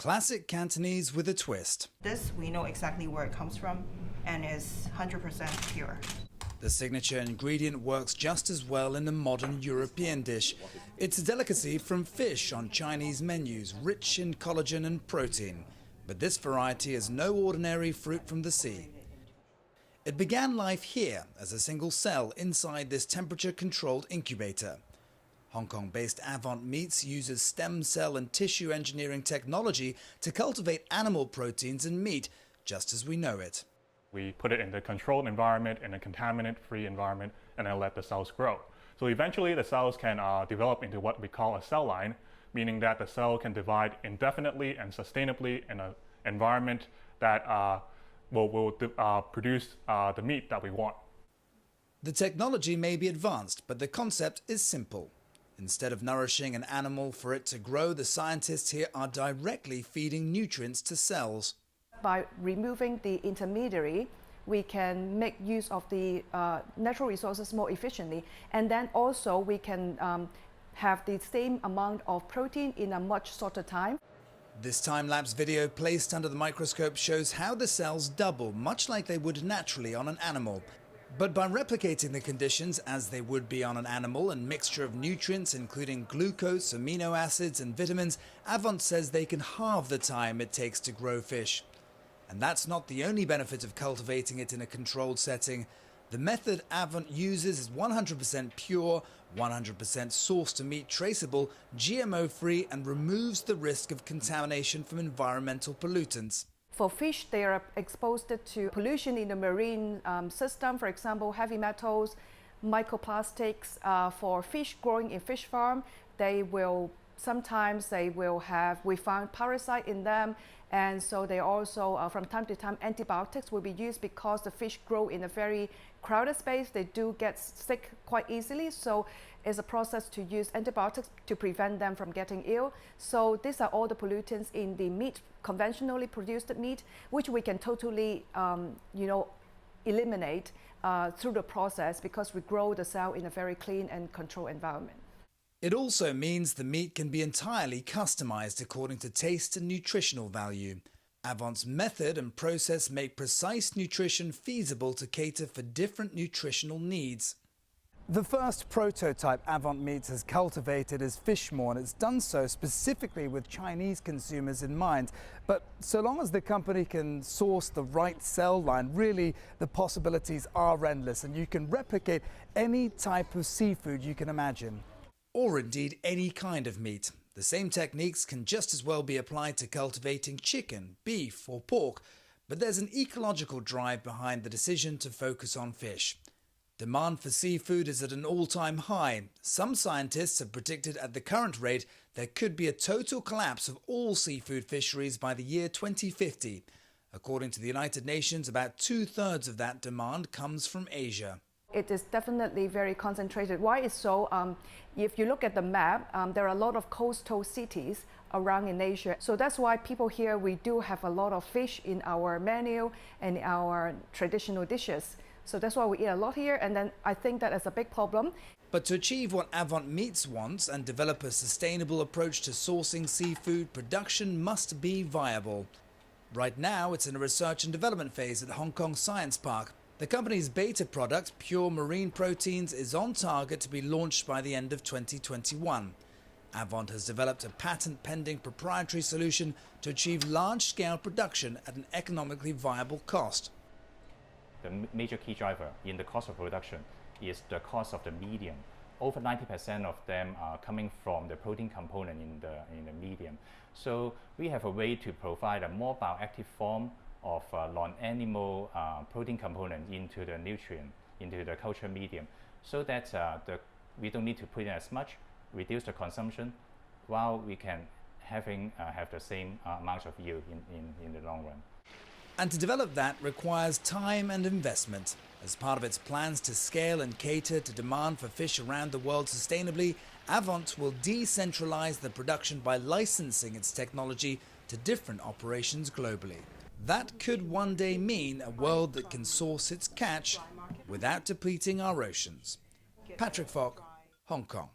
Classic Cantonese with a twist. This, we know exactly where it comes from and is 100% pure. The signature ingredient works just as well in the modern European dish. It's a delicacy from fish on Chinese menus, rich in collagen and protein. But this variety is no ordinary fruit from the sea. It began life here as a single cell inside this temperature-controlled incubator. Hong Kong-based Avant Meats uses stem cell and tissue engineering technology to cultivate animal proteins and meat, just as we know it. We put it in the controlled environment, in a contaminant-free environment, and then let the cells grow. So eventually the cells can develop into what we call a cell line, meaning that the cell can divide indefinitely and sustainably in an environment that will produce the meat that we want. The technology may be advanced, but the concept is simple. Instead of nourishing an animal for it to grow, the scientists here are directly feeding nutrients to cells. By removing the intermediary, we can make use of the natural resources more efficiently, and then also we can have the same amount of protein in a much shorter time. This time-lapse video placed under the microscope shows how the cells double, much like they would naturally on an animal. But by replicating the conditions as they would be on an animal and mixture of nutrients including glucose, amino acids and vitamins, Avant says they can halve the time it takes to grow fish. And that's not the only benefit of cultivating it in a controlled setting. The method Avant uses is 100% pure, 100% sourced to meat traceable, GMO-free and removes the risk of contamination from environmental pollutants. For fish, they are exposed to pollution in the marine system, for example, heavy metals, microplastics. For fish growing in fish farm, sometimes they will have, we found parasite in them, and so they also, from time to time, antibiotics will be used because the fish grow in a very crowded space. They do get sick quite easily, so it's a process to use antibiotics to prevent them from getting ill. So these are all the pollutants in the meat, conventionally produced meat, which we can totally, eliminate through the process because we grow the cell in a very clean and controlled environment. It also means the meat can be entirely customized according to taste and nutritional value. Avant's method and process make precise nutrition feasible to cater for different nutritional needs. The first prototype Avant Meats has cultivated is fishmore, and it's done so specifically with Chinese consumers in mind. But so long as the company can source the right cell line, really the possibilities are endless, and you can replicate any type of seafood you can imagine. Or indeed any kind of meat. The same techniques can just as well be applied to cultivating chicken, beef or pork, but there's an ecological drive behind the decision to focus on fish. Demand for seafood is at an all-time high. Some scientists have predicted at the current rate there could be a total collapse of all seafood fisheries by the year 2050. According to the United Nations, about 2/3 of that demand comes from Asia. It is definitely very concentrated. Why is so? If you look at the map, there are a lot of coastal cities around in Asia. So that's why people here, we do have a lot of fish in our menu and our traditional dishes. So that's why we eat a lot here, and then I think that is a big problem. But to achieve what Avant Meats wants and develop a sustainable approach to sourcing seafood, production must be viable. Right now, it's in a research and development phase at Hong Kong Science Park. The company's beta product, Pure Marine Proteins, is on target to be launched by the end of 2021. Avant has developed a patent-pending proprietary solution to achieve large-scale production at an economically viable cost. The major key driver in the cost of production is the cost of the medium. Over 90% of them are coming from the protein component in the medium. So we have a way to provide a more bioactive form of non-animal protein component into the nutrient, into the culture medium, so that we don't need to put in as much, reduce the consumption, while we can have the same amount of yield in the long run. And to develop that requires time and investment. As part of its plans to scale and cater to demand for fish around the world sustainably, Avant will decentralize the production by licensing its technology to different operations globally. That could one day mean a world that can source its catch without depleting our oceans. Patrick Falk, Hong Kong.